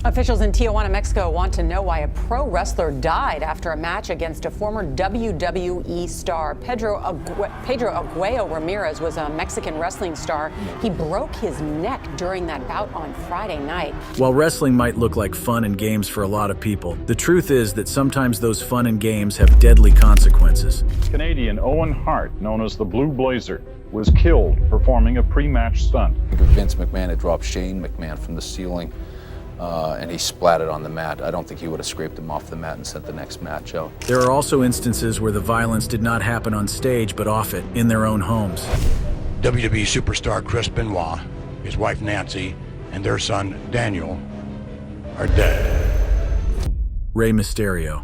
Officials in Tijuana, Mexico want to know why a pro wrestler died after a match against a former WWE star. Pedro Aguayo Ramirez was a Mexican wrestling star. He broke his neck during that bout on Friday night. While wrestling might look like fun and games for a lot of people, the truth is that sometimes those fun and games have deadly consequences. Canadian Owen Hart, known as the Blue Blazer, was killed performing a pre-match stunt. Vince McMahon had dropped Shane McMahon from the ceiling. And he splatted on the mat. I don't think he would have scraped him off the mat and sent the next match out. There are also instances where the violence did not happen on stage, but off it, in their own homes. WWE superstar Chris Benoit, his wife Nancy, and their son Daniel are dead. Rey Mysterio.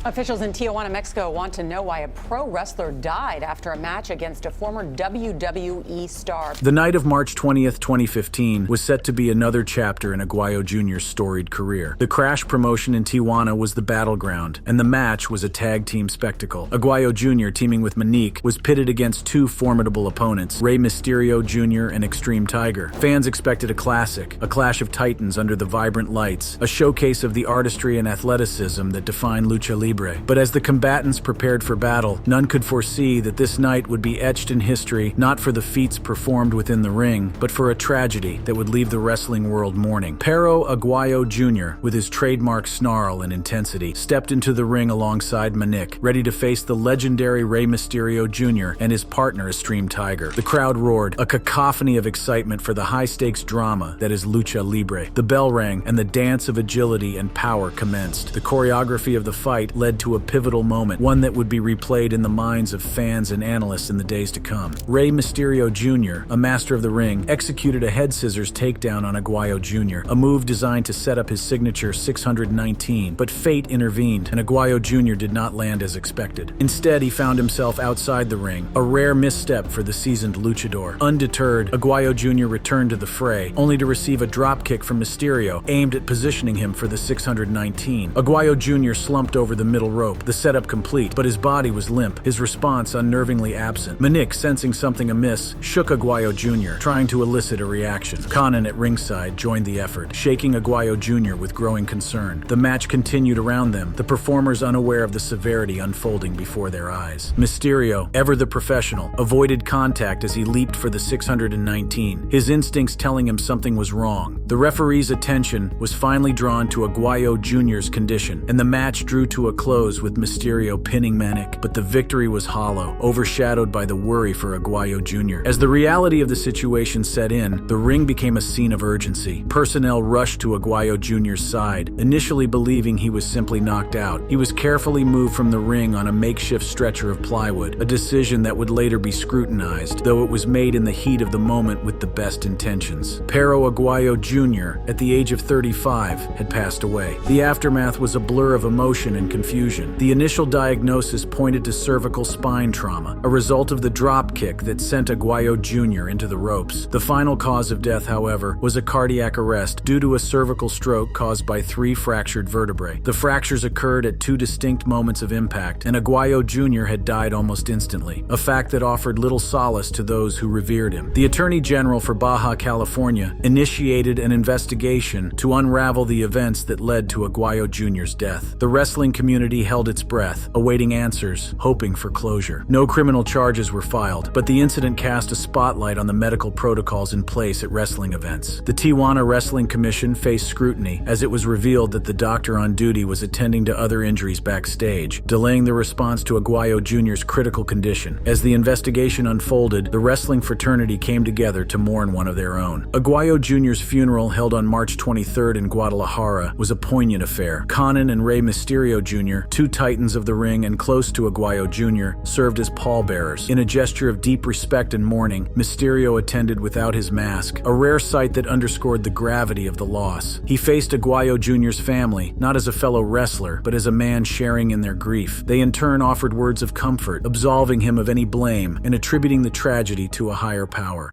Officials in Tijuana, Mexico want to know why a pro wrestler died after a match against a former WWE star. The night of March 20th, 2015 was set to be another chapter in Aguayo Jr.'s storied career. The Crash promotion in Tijuana was the battleground, and the match was a tag team spectacle. Aguayo Jr., teaming with Monique, was pitted against two formidable opponents, Rey Mysterio Jr. and Extreme Tiger. Fans expected a classic, a clash of titans under the vibrant lights, a showcase of the artistry and athleticism that define lucha libre. But as the combatants prepared for battle, none could foresee that this night would be etched in history not for the feats performed within the ring, but for a tragedy that would leave the wrestling world mourning. Pero Aguayo Jr., with his trademark snarl and intensity, stepped into the ring alongside Monique, ready to face the legendary Rey Mysterio Jr. and his partner Extreme Tiger. The crowd roared, a cacophony of excitement for the high-stakes drama that is lucha libre. The bell rang, and the dance of agility and power commenced. The choreography of the fight led to a pivotal moment, one that would be replayed in the minds of fans and analysts in the days to come. Rey Mysterio Jr., a master of the ring, executed a head scissors takedown on Aguayo Jr., a move designed to set up his signature 619, but fate intervened, and Aguayo Jr. did not land as expected. Instead, he found himself outside the ring, a rare misstep for the seasoned luchador. Undeterred, Aguayo Jr. returned to the fray, only to receive a dropkick from Mysterio, aimed at positioning him for the 619. Aguayo Jr. slumped over the middle rope, the setup complete, but his body was limp, his response unnervingly absent. Monique, sensing something amiss, shook Aguayo Jr., trying to elicit a reaction. Conan at ringside joined the effort, shaking Aguayo Jr. with growing concern. The match continued around them, the performers unaware of the severity unfolding before their eyes. Mysterio, ever the professional, avoided contact as he leaped for the 619, his instincts telling him something was wrong. The referee's attention was finally drawn to Aguayo Jr.'s condition, and the match drew to a close with Mysterio pinning Monique, but the victory was hollow, overshadowed by the worry for Aguayo Jr. As the reality of the situation set in, the ring became a scene of urgency. Personnel rushed to Aguayo Jr.'s side, initially believing he was simply knocked out. He was carefully moved from the ring on a makeshift stretcher of plywood, a decision that would later be scrutinized, though it was made in the heat of the moment with the best intentions. Pero Aguayo Jr., at the age of 35, had passed away. The aftermath was a blur of emotion and confusion. The initial diagnosis pointed to cervical spine trauma, a result of the drop kick that sent Aguayo Jr. into the ropes. The final cause of death, however, was a cardiac arrest due to a cervical stroke caused by 3 fractured vertebrae. The fractures occurred at 2 distinct moments of impact, and Aguayo Jr. had died almost instantly, a fact that offered little solace to those who revered him. The Attorney General for Baja California initiated an investigation to unravel the events that led to Aguayo Jr.'s death. The wrestling community held its breath, awaiting answers, hoping for closure. No criminal charges were filed, but the incident cast a spotlight on the medical protocols in place at wrestling events. The Tijuana Wrestling Commission faced scrutiny as it was revealed that the doctor on duty was attending to other injuries backstage, delaying the response to Aguayo Jr.'s critical condition. As the investigation unfolded, the wrestling fraternity came together to mourn one of their own. Aguayo Jr.'s funeral, held on March 23rd in Guadalajara, was a poignant affair. Conan and Rey Mysterio Jr., two titans of the ring and close to Aguayo Jr., served as pallbearers. In a gesture of deep respect and mourning, Mysterio attended without his mask, a rare sight that underscored the gravity of the loss. He faced Aguayo Jr.'s family, not as a fellow wrestler, but as a man sharing in their grief. They in turn offered words of comfort, absolving him of any blame and attributing the tragedy to a higher power.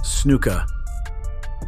Snuka.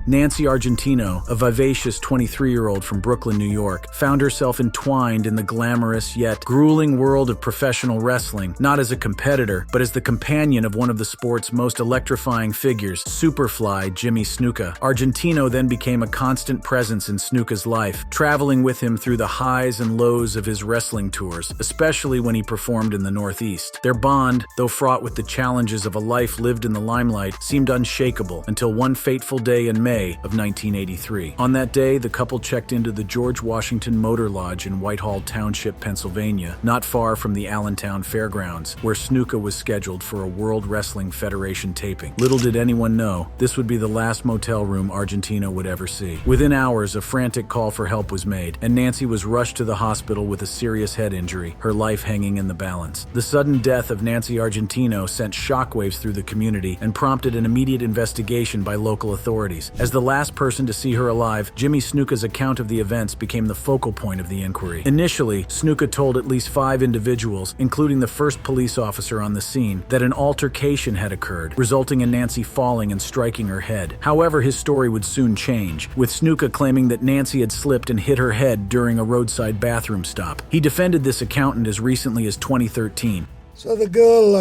Nancy Argentino, a vivacious 23-year-old from Brooklyn, New York, found herself entwined in the glamorous yet grueling world of professional wrestling, not as a competitor, but as the companion of one of the sport's most electrifying figures, Superfly Jimmy Snuka. Argentino then became a constant presence in Snuka's life, traveling with him through the highs and lows of his wrestling tours, especially when he performed in the Northeast. Their bond, though fraught with the challenges of a life lived in the limelight, seemed unshakable until one fateful day in May of 1983. On that day, the couple checked into the George Washington Motor Lodge in Whitehall Township, Pennsylvania, not far from the Allentown Fairgrounds, where Snuka was scheduled for a World Wrestling Federation taping. Little did anyone know, this would be the last motel room Argentino would ever see. Within hours, a frantic call for help was made, and Nancy was rushed to the hospital with a serious head injury, her life hanging in the balance. The sudden death of Nancy Argentino sent shockwaves through the community and prompted an immediate investigation by local authorities. As the last person to see her alive, Jimmy Snuka's account of the events became the focal point of the inquiry. Initially, Snuka told at least 5 individuals, including the first police officer on the scene, that an altercation had occurred, resulting in Nancy falling and striking her head. However, his story would soon change, with Snuka claiming that Nancy had slipped and hit her head during a roadside bathroom stop. He defended this accountant as recently as 2013. So the girl,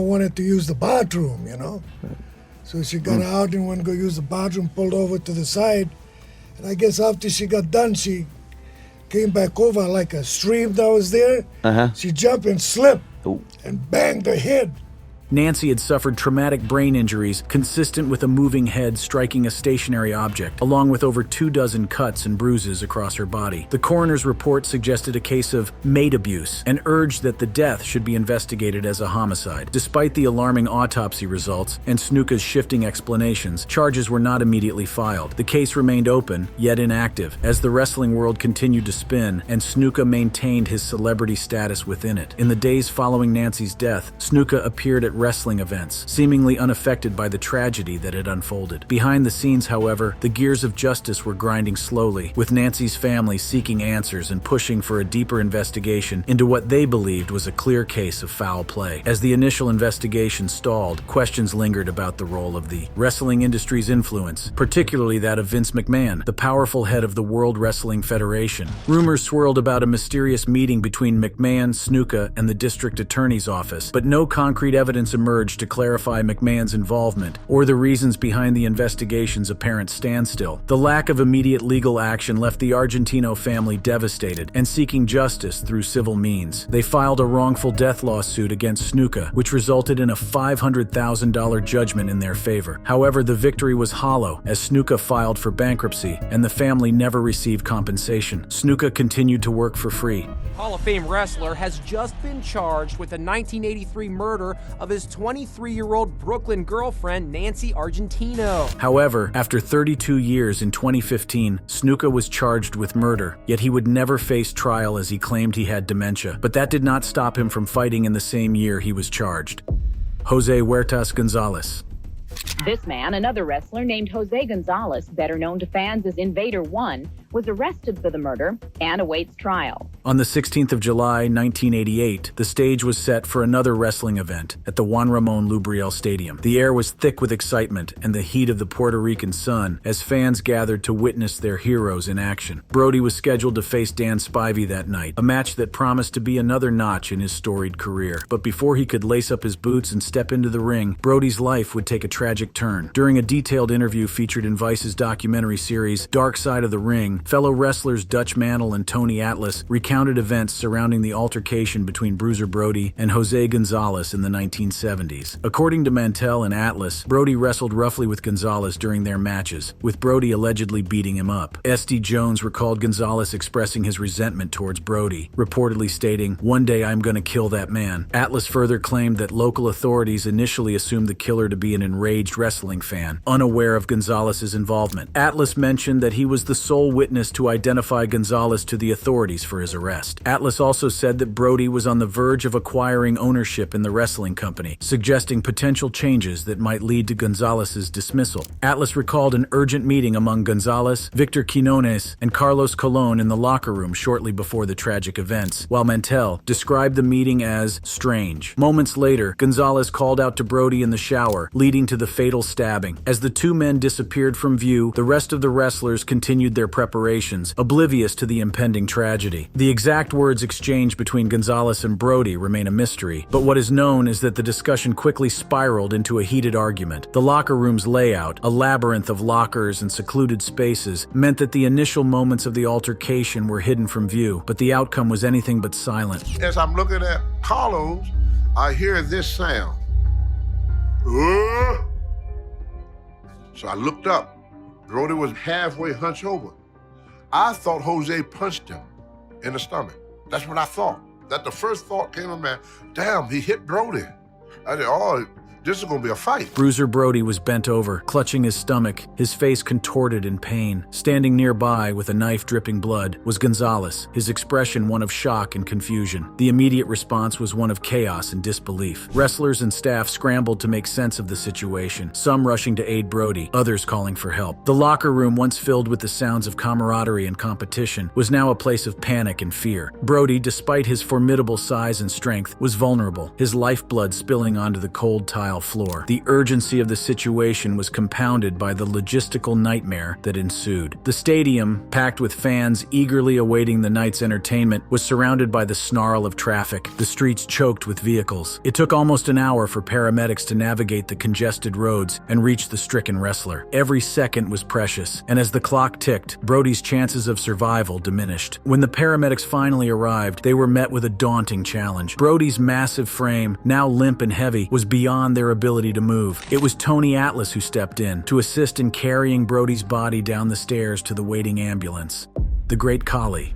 wanted to use the bathroom, So she got out and went to go use the bathroom, pulled over to the side. And I guess after she got done, she came back over like a stream that was there. She jumped and slipped and banged her head. Nancy had suffered traumatic brain injuries consistent with a moving head striking a stationary object, along with over 24 cuts and bruises across her body. The coroner's report suggested a case of maid abuse and urged that the death should be investigated as a homicide. Despite the alarming autopsy results and Snuka's shifting explanations, charges were not immediately filed. The case remained open, yet inactive, as the wrestling world continued to spin and Snuka maintained his celebrity status within it. In the days following Nancy's death, Snuka appeared at wrestling events, seemingly unaffected by the tragedy that had unfolded. Behind the scenes, however, the gears of justice were grinding slowly, with Nancy's family seeking answers and pushing for a deeper investigation into what they believed was a clear case of foul play. As the initial investigation stalled, questions lingered about the role of the wrestling industry's influence, particularly that of Vince McMahon, the powerful head of the World Wrestling Federation. Rumors swirled about a mysterious meeting between McMahon, Snuka, and the district attorney's office, but no concrete evidence emerged to clarify McMahon's involvement or the reasons behind the investigation's apparent standstill. The lack of immediate legal action left the Argentino family devastated and seeking justice through civil means. They filed a wrongful death lawsuit against Snuka, which resulted in a $500,000 judgment in their favor. However, the victory was hollow as Snuka filed for bankruptcy and the family never received compensation. Snuka continued to work for free. Hall of Fame wrestler has just been charged with the 1983 murder of his 23-year-old Brooklyn girlfriend, Nancy Argentino. However, after 32 years in 2015, Snuka was charged with murder, yet he would never face trial as he claimed he had dementia. But that did not stop him from fighting in the same year he was charged. Jose Huertas Gonzalez. This man, another wrestler named Jose Gonzalez, better known to fans as Invader One, was arrested for the murder and awaits trial. On the 16th of July, 1988, the stage was set for another wrestling event at the Juan Ramon Lubriel Stadium. The air was thick with excitement and the heat of the Puerto Rican sun as fans gathered to witness their heroes in action. Brody was scheduled to face Dan Spivey that night, a match that promised to be another notch in his storied career. But before he could lace up his boots and step into the ring, Brody's life would take a tragic turn. During a detailed interview featured in Vice's documentary series, Dark Side of the Ring, fellow wrestlers Dutch Mantle and Tony Atlas recounted events surrounding the altercation between Bruiser Brody and Jose Gonzalez in the 1970s. According to Mantell and Atlas, Brody wrestled roughly with Gonzalez during their matches, with Brody allegedly beating him up. S.D. Jones recalled Gonzalez expressing his resentment towards Brody, reportedly stating, "One day I'm gonna kill that man." Atlas further claimed that local authorities initially assumed the killer to be an enraged wrestling fan, unaware of Gonzalez's involvement. Atlas mentioned that he was the sole witness witness to identify Gonzalez to the authorities for his arrest. Atlas also said that Brody was on the verge of acquiring ownership in the wrestling company, suggesting potential changes that might lead to Gonzalez's dismissal. Atlas recalled an urgent meeting among Gonzalez, Victor Quinones, and Carlos Colon in the locker room shortly before the tragic events, while Mantell described the meeting as strange. Moments later, Gonzalez called out to Brody in the shower, leading to the fatal stabbing. As the two men disappeared from view, the rest of the wrestlers continued their preparations, oblivious to the impending tragedy. The exact words exchanged between Gonzalez and Brody remain a mystery, but what is known is that the discussion quickly spiraled into a heated argument. The locker room's layout, a labyrinth of lockers and secluded spaces, meant that the initial moments of the altercation were hidden from view, but the outcome was anything but silent. As I'm looking at Carlos, I hear this sound. So I looked up. Brody was halfway hunched over. I thought Jose punched him in the stomach. That's what I thought. That the first thought came to me, damn, he hit Brody. I said, oh, this is gonna be a fight. Bruiser Brody was bent over, clutching his stomach, his face contorted in pain. Standing nearby with a knife dripping blood was Gonzalez, his expression one of shock and confusion. The immediate response was one of chaos and disbelief. Wrestlers and staff scrambled to make sense of the situation, some rushing to aid Brody, others calling for help. The locker room, once filled with the sounds of camaraderie and competition, was now a place of panic and fear. Brody, despite his formidable size and strength, was vulnerable, his lifeblood spilling onto the cold tile floor. The urgency of the situation was compounded by the logistical nightmare that ensued. The stadium, packed with fans eagerly awaiting the night's entertainment, was surrounded by the snarl of traffic, the streets choked with vehicles. It took almost an hour for paramedics to navigate the congested roads and reach the stricken wrestler. Every second was precious, and as the clock ticked, Brody's chances of survival diminished. When the paramedics finally arrived, they were met with a daunting challenge. Brody's massive frame, now limp and heavy, was beyond their ability to move. It was Tony Atlas who stepped in to assist in carrying Brody's body down the stairs to the waiting ambulance. The Great Khali.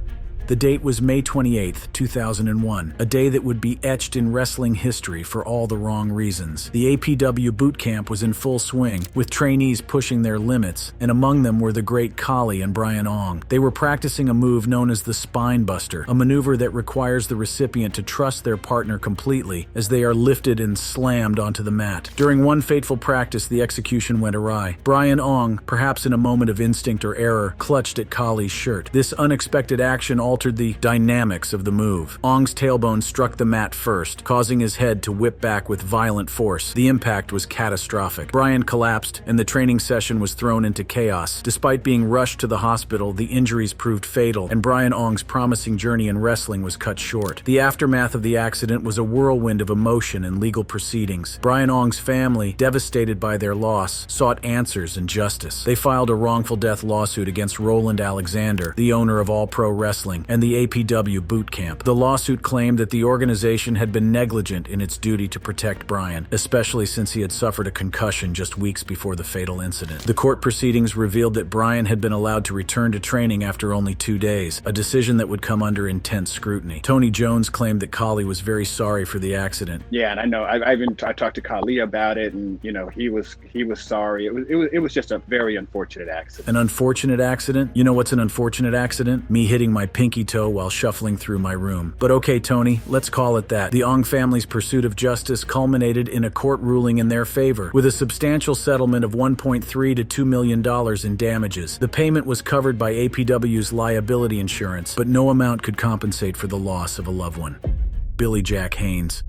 The date was May 28, 2001, a day that would be etched in wrestling history for all the wrong reasons. The APW boot camp was in full swing, with trainees pushing their limits, and among them were the Great Khali and Brian Ong. They were practicing a move known as the Spine Buster, a maneuver that requires the recipient to trust their partner completely as they are lifted and slammed onto the mat. During one fateful practice, the execution went awry. Brian Ong, perhaps in a moment of instinct or error, clutched at Khali's shirt. This unexpected action altered the dynamics of the move. Ong's tailbone struck the mat first, causing his head to whip back with violent force. The impact was catastrophic. Brian collapsed, and the training session was thrown into chaos. Despite being rushed to the hospital, the injuries proved fatal, and Brian Ong's promising journey in wrestling was cut short. The aftermath of the accident was a whirlwind of emotion and legal proceedings. Brian Ong's family, devastated by their loss, sought answers and justice. They filed a wrongful death lawsuit against Roland Alexander, the owner of All Pro Wrestling, and the APW boot camp. The lawsuit claimed that the organization had been negligent in its duty to protect Brian, especially since he had suffered a concussion just weeks before the fatal incident. The court proceedings revealed that Brian had been allowed to return to training after only 2 days, a decision that would come under intense scrutiny. Tony Jones claimed that Khali was very sorry for the accident. Yeah, and I know I talked to Khali about it, and he was sorry. It was just a very unfortunate accident. An unfortunate accident? You know what's an unfortunate accident? Me hitting my pinky toe while shuffling through my room. But okay, Tony, let's call it that. The Ong family's pursuit of justice culminated in a court ruling in their favor, with a substantial settlement of $1.3 to $2 million in damages. The payment was covered by APW's liability insurance, but no amount could compensate for the loss of a loved one. Billy Jack Haynes.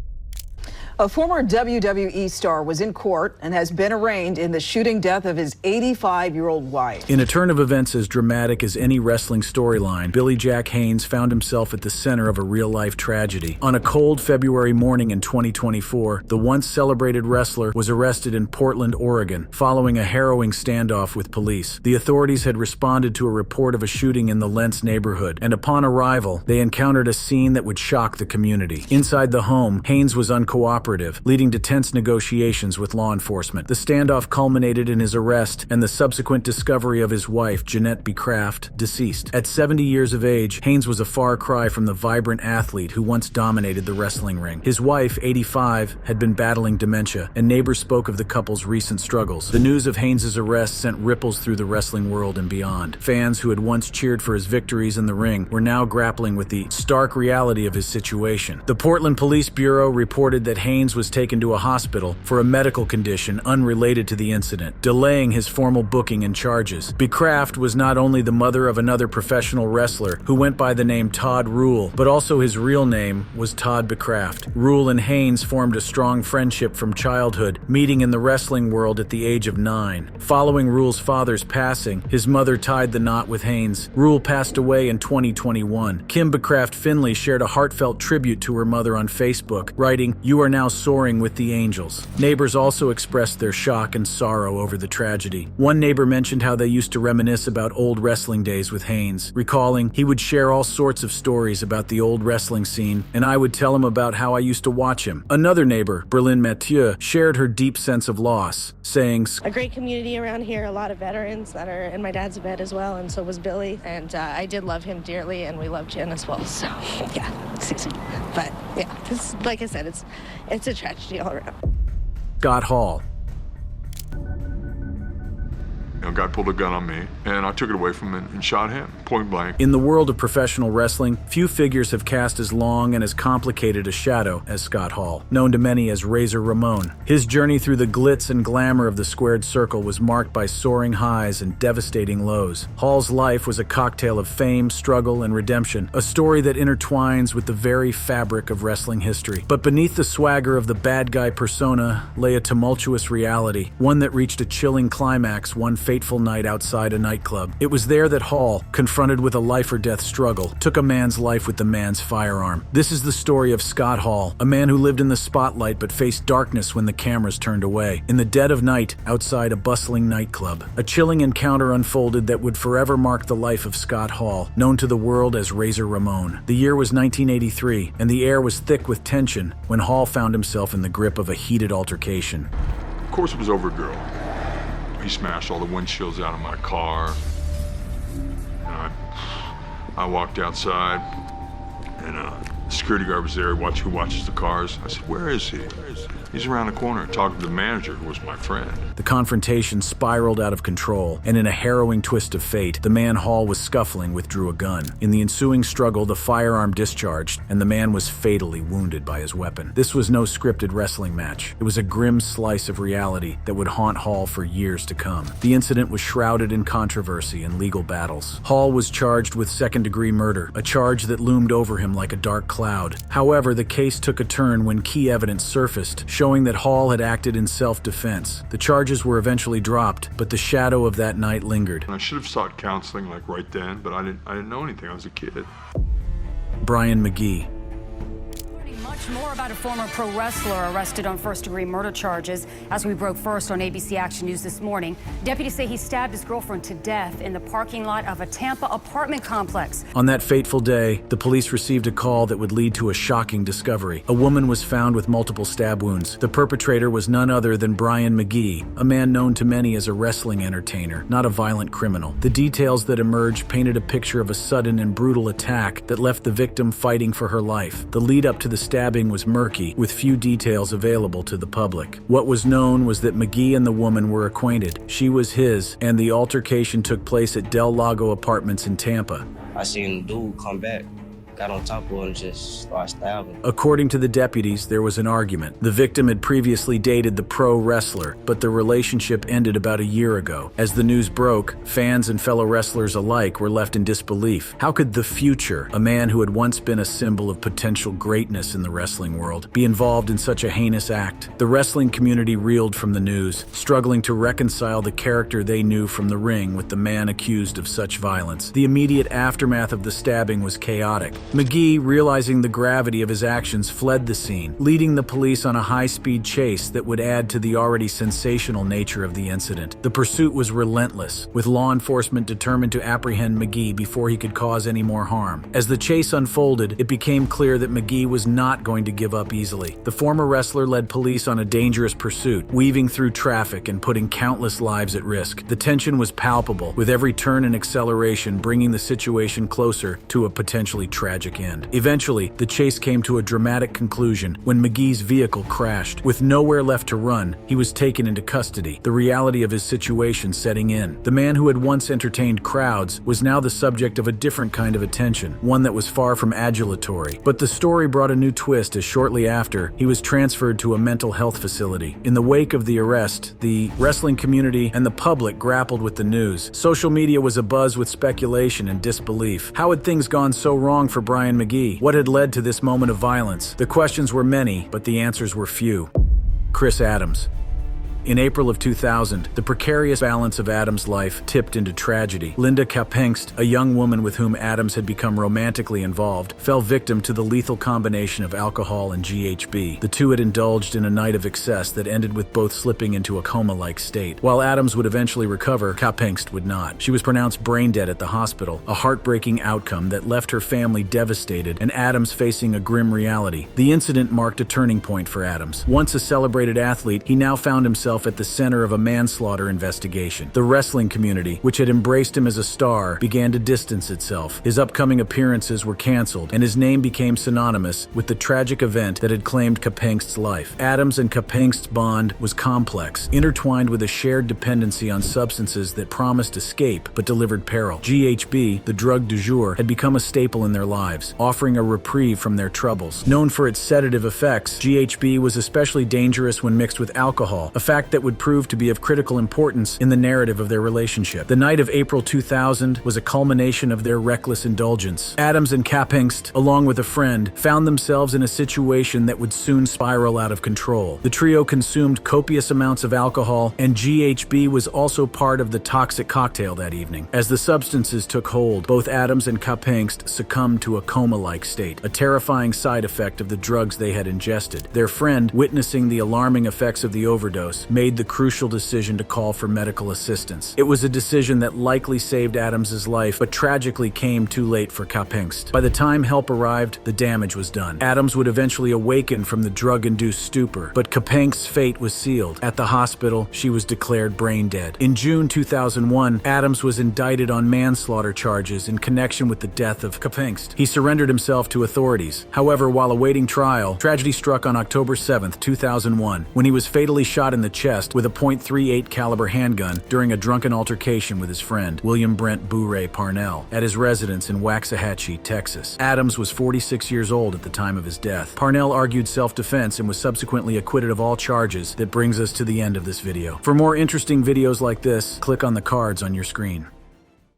A former WWE star was in court and has been arraigned in the shooting death of his 85-year-old wife. In a turn of events as dramatic as any wrestling storyline, Billy Jack Haynes found himself at the center of a real-life tragedy. On a cold February morning in 2024, the once celebrated wrestler was arrested in Portland, Oregon, following a harrowing standoff with police. The authorities had responded to a report of a shooting in the Lentz neighborhood, and upon arrival, they encountered a scene that would shock the community. Inside the home, Haynes was uncooperative uncooperative, leading to tense negotiations with law enforcement. The standoff culminated in his arrest and the subsequent discovery of his wife, Jeanette B. Kraft, deceased. At 70 years of age, Haynes was a far cry from the vibrant athlete who once dominated the wrestling ring. His wife, 85, had been battling dementia, and neighbors spoke of the couple's recent struggles. The news of Haynes' arrest sent ripples through the wrestling world and beyond. Fans who had once cheered for his victories in the ring were now grappling with the stark reality of his situation. The Portland Police Bureau reported that Haynes was taken to a hospital for a medical condition unrelated to the incident, delaying his formal booking and charges. B. Kraft was not only the mother of another professional wrestler who went by the name Todd Rule, but also his real name was Todd B. Kraft. Rule and Haynes formed a strong friendship from childhood, meeting in the wrestling world at the age of 9. Following Rule's father's passing, his mother tied the knot with Haynes. Rule passed away in 2021. Kim B. Kraft Finley shared a heartfelt tribute to her mother on Facebook, writing, "You are now soaring with the angels." Neighbors also expressed their shock and sorrow over the tragedy. One neighbor mentioned how they used to reminisce about old wrestling days with Haynes, recalling, "He would share all sorts of stories about the old wrestling scene, and I would tell him about how I used to watch him." Another neighbor, Berlin Mathieu, shared her deep sense of loss, saying, "A great community around here, a lot of veterans that are, and my dad's a vet as well, and so was Billy, and I did love him dearly, and we loved Jen as well, so yeah, but yeah, like I said, it's a tragedy all around." Scott Hall. A guy pulled a gun on me, and I took it away from him and shot him, point blank. In the world of professional wrestling, few figures have cast as long and as complicated a shadow as Scott Hall, known to many as Razor Ramon. His journey through the glitz and glamour of the squared circle was marked by soaring highs and devastating lows. Hall's life was a cocktail of fame, struggle, and redemption, a story that intertwines with the very fabric of wrestling history. But beneath the swagger of the bad guy persona lay a tumultuous reality, one that reached a chilling climax one fateful night outside a nightclub. It was there that Hall, confronted with a life or death struggle, took a man's life with the man's firearm. This is the story of Scott Hall, a man who lived in the spotlight but faced darkness when the cameras turned away. In the dead of night, outside a bustling nightclub, a chilling encounter unfolded that would forever mark the life of Scott Hall, known to the world as Razor Ramon. The year was 1983, and the air was thick with tension when Hall found himself in the grip of a heated altercation. Of course it was over a girl. He smashed all the windshields out of my car. And I walked outside, and the security guard was there, who watches the cars. I said, "Where is he? He's around the corner talking to the manager, who was my friend." The confrontation spiraled out of control, and in a harrowing twist of fate, the man Hall was scuffling withdrew a gun. In the ensuing struggle, the firearm discharged, and the man was fatally wounded by his weapon. This was no scripted wrestling match. It was a grim slice of reality that would haunt Hall for years to come. The incident was shrouded in controversy and legal battles. Hall was charged with second-degree murder, a charge that loomed over him like a dark cloud. However, the case took a turn when key evidence surfaced, showing that Hall had acted in self-defense. The charges were eventually dropped, but the shadow of that night lingered. And I should have sought counseling like right then, but I didn't know anything. I was a kid. Brian McGee. Much more about a former pro wrestler arrested on first-degree murder charges. As we broke first on ABC Action News this morning, deputies say he stabbed his girlfriend to death in the parking lot of a Tampa apartment complex. On that fateful day, the police received a call that would lead to a shocking discovery. A woman was found with multiple stab wounds. The perpetrator was none other than Brian McGee, a man known to many as a wrestling entertainer, not a violent criminal. The details that emerged painted a picture of a sudden and brutal attack that left the victim fighting for her life. The lead up to the stabbing was murky, with few details available to the public. What was known was that McGee and the woman were acquainted. She was his, and the altercation took place at Del Lago Apartments in Tampa. I seen the dude come back, got on top of her and just started stabbing. According to the deputies, there was an argument. The victim had previously dated the pro wrestler, but the relationship ended about a year ago. As the news broke, fans and fellow wrestlers alike were left in disbelief. How could the future, a man who had once been a symbol of potential greatness in the wrestling world, be involved in such a heinous act? The wrestling community reeled from the news, struggling to reconcile the character they knew from the ring with the man accused of such violence. The immediate aftermath of the stabbing was chaotic. McGee, realizing the gravity of his actions, fled the scene, leading the police on a high-speed chase that would add to the already sensational nature of the incident. The pursuit was relentless, with law enforcement determined to apprehend McGee before he could cause any more harm. As the chase unfolded, it became clear that McGee was not going to give up easily. The former wrestler led police on a dangerous pursuit, weaving through traffic and putting countless lives at risk. The tension was palpable, with every turn and acceleration bringing the situation closer to a potentially tragic end. Eventually, the chase came to a dramatic conclusion when McGee's vehicle crashed. With nowhere left to run, he was taken into custody, the reality of his situation setting in. The man who had once entertained crowds was now the subject of a different kind of attention, one that was far from adulatory. But the story brought a new twist as shortly after, he was transferred to a mental health facility. In the wake of the arrest, the wrestling community and the public grappled with the news. Social media was abuzz with speculation and disbelief. How had things gone so wrong for Brian McGee? What had led to this moment of violence? The questions were many, but the answers were few. Chris Adams. In April of 2000, the precarious balance of Adams' life tipped into tragedy. Linda Kapengst, a young woman with whom Adams had become romantically involved, fell victim to the lethal combination of alcohol and GHB. The two had indulged in a night of excess that ended with both slipping into a coma-like state. While Adams would eventually recover, Kapengst would not. She was pronounced brain dead at the hospital, a heartbreaking outcome that left her family devastated and Adams facing a grim reality. The incident marked a turning point for Adams. Once a celebrated athlete, he now found himself at the center of a manslaughter investigation. The wrestling community, which had embraced him as a star, began to distance itself. His upcoming appearances were canceled, and his name became synonymous with the tragic event that had claimed Kapengst's life. Adams and Kapengst's bond was complex, intertwined with a shared dependency on substances that promised escape but delivered peril. GHB, the drug du jour, had become a staple in their lives, offering a reprieve from their troubles. Known for its sedative effects, GHB was especially dangerous when mixed with alcohol, a fact that would prove to be of critical importance in the narrative of their relationship. The night of April 2000 was a culmination of their reckless indulgence. Adams and Kapengst, along with a friend, found themselves in a situation that would soon spiral out of control. The trio consumed copious amounts of alcohol, and GHB was also part of the toxic cocktail that evening. As the substances took hold, both Adams and Kapengst succumbed to a coma-like state, a terrifying side effect of the drugs they had ingested. Their friend, witnessing the alarming effects of the overdose, made the crucial decision to call for medical assistance. It was a decision that likely saved Adams's life, but tragically came too late for Kapengst. By the time help arrived, the damage was done. Adams would eventually awaken from the drug-induced stupor, but Kapengst's fate was sealed. At the hospital, she was declared brain dead. In June 2001, Adams was indicted on manslaughter charges in connection with the death of Kapengst. He surrendered himself to authorities. However, while awaiting trial, tragedy struck on October 7, 2001, when he was fatally shot in the chest with a .38 caliber handgun during a drunken altercation with his friend, William Brent Bure Parnell, at his residence in Waxahachie, Texas. Adams was 46 years old at the time of his death. Parnell argued self-defense and was subsequently acquitted of all charges. That brings us to the end of this video. For more interesting videos like this, click on the cards on your screen.